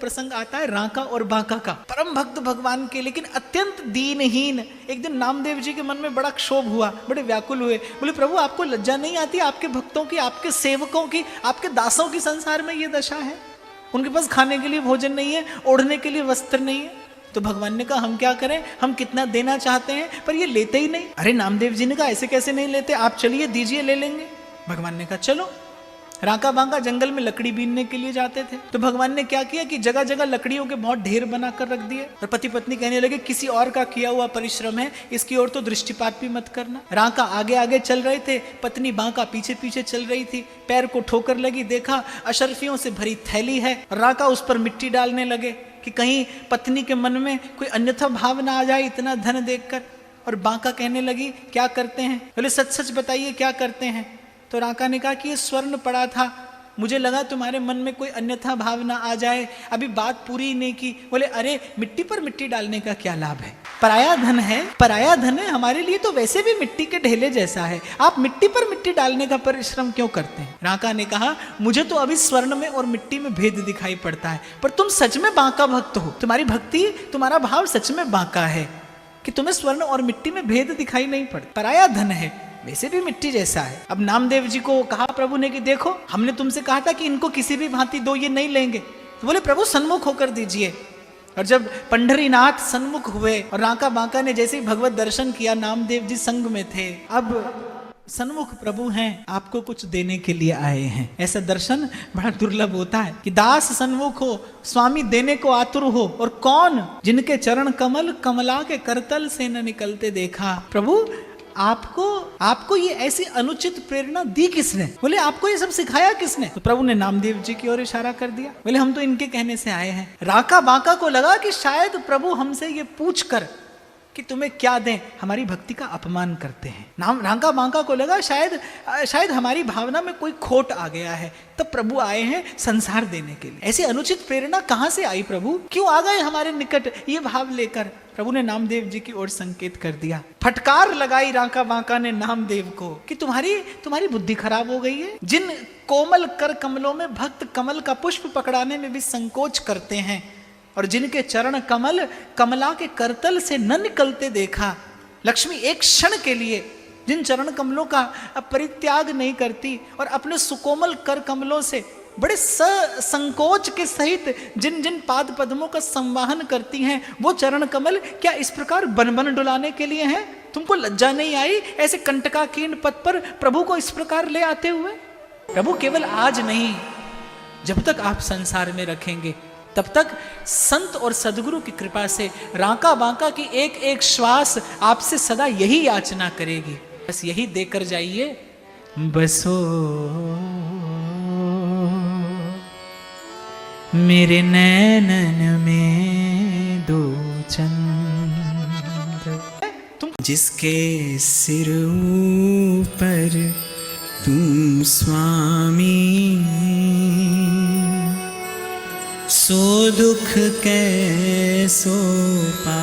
प्रसंग आता है रांका और बांका का। परम भक्त भगवान के लेकिन अत्यंत दीनहीन। एक दिन नामदेव जी के मन में बड़ा क्षोभ हुआ, बड़े व्याकुल हुए। बोले प्रभु आपको लज्जा नहीं आती? आपके भक्तों की, आपके सेवकों की, आपके दासों की संसार में ये दशा है। उनके पास खाने के लिए भोजन नहीं है, ओढ़ने के लिए वस्त्र नहीं है। तो भगवान ने कहा हम क्या करें, हम कितना देना चाहते हैं पर ये लेते ही नहीं। अरे नामदेव जी ने कहा ऐसे कैसे नहीं लेते, आप चलिए दीजिए, ले लेंगे। भगवान ने कहा चलो। रांका बांका जंगल में लकड़ी बीनने के लिए जाते थे, तो भगवान ने क्या किया कि जगह जगह लकड़ियों के बहुत ढेर बनाकर रख दिए। और पति पत्नी कहने लगे किसी और का किया हुआ परिश्रम है, इसकी ओर तो दृष्टिपात भी मत करना। रांका आगे आगे चल रहे थे, पत्नी बांका पीछे पीछे चल रही थी। पैर को ठोकर लगी, देखा अशर्फियों से भरी थैली है। रांका उस पर मिट्टी डालने लगे कि कहीं पत्नी के मन में कोई अन्यथा भाव ना आ जाए इतना धन देखकर। और बांका कहने लगी क्या करते हैं? बोले सच सच बताइए क्या करते हैं? तो रांका ने कहा कि ये स्वर्ण पड़ा था, मुझे लगा तुम्हारे मन में कोई अन्यथा भाव ना आ जाए, अभी बात पूरी ही नहीं की। बोले अरे मिट्टी पर मिट्टी डालने का क्या लाभ है, पराया धन है, पराया धन है, हमारे लिए तो वैसे भी मिट्टी के ढेले जैसा है, आप मिट्टी पर मिट्टी डालने का परिश्रम क्यों करते हैं? रांका ने कहा मुझे तो अभी स्वर्ण में और मिट्टी में भेद दिखाई पड़ता है, पर तुम सच में बांका भक्त हो, तुम्हारी भक्ति, तुम्हारा भाव सच में बांका है कि तुम्हें स्वर्ण और मिट्टी में भेद दिखाई नहीं पड़ता। पराया धन है, वैसे भी मिट्टी जैसा है। अब नामदेव जी को कहा प्रभु ने कि देखो हमने तुमसे कहा था कि इनको किसी भी भांति दो, ये नहीं लेंगे। तो बोले प्रभु सन्मुख होकर दीजिए। और जब पंढरीनाथ सन्मुख हुए और रांका बांका ने जैसे ही भगवत दर्शन किया, नामदेव जी संग में थे, अब सन्मुख प्रभु हैं, आपको कुछ देने के लिए आए हैं। ऐसा दर्शन बड़ा दुर्लभ होता है कि दास सन्मुख हो, स्वामी देने को आतुर हो। और कौन? जिनके चरण कमल कमला के करतल से न निकलते देखा। प्रभु आपको ये ऐसी अनुचित प्रेरणा दी किसने? बोले आपको ये सब सिखाया किसने? तो प्रभु ने नामदेव जी की ओर इशारा कर दिया। बोले हम तो इनके कहने से आए हैं। रांका बांका को लगा कि शायद प्रभु हमसे ये पूछ कर कि तुम्हें क्या दें, हमारी भक्ति का अपमान करते हैं। रांका बांका को लगा शायद हमारी भावना में कोई खोट आ गया है, तब प्रभु आए हैं संसार देने के लिए। ऐसी अनुचित प्रेरणा कहां से आई प्रभु? क्यों आ गए हमारे निकट ये भाव लेकर? प्रभु ने नामदेव जी की ओर संकेत कर दिया। फटकार लगाई रांका बांका ने नामदेव को कि तुम्हारी बुद्धि खराब हो गई है। जिन कोमल कर कमलों में भक्त कमल का पुष्प पकड़ाने में भी संकोच करते हैं, और जिनके चरण कमल कमला के करतल से न निकलते देखा। लक्ष्मी एक क्षण के लिए जिन चरण कमलों का परित्याग नहीं करती और अपने सुकोमल कर कमलों से बड़े संकोच के सहित जिन जिन पाद पद्मों का संवाहन करती हैं, वो चरण कमल क्या इस प्रकार बन बन डुलाने के लिए हैं? तुमको लज्जा नहीं आई ऐसे कंटकाकीर्ण पद पर प्रभु को इस प्रकार ले आते हुए? प्रभु केवल आज नहीं, जब तक आप संसार में रखेंगे तब तक संत और सदगुरु की कृपा से रांका बांका की एक एक श्वास आपसे सदा यही याचना करेगी। बस यही देकर जाइए, बसो मेरे नैनन में दो चंद्र, तुम जिसके सिर ऊपर तुम स्वामी, सो दुख कैसो पा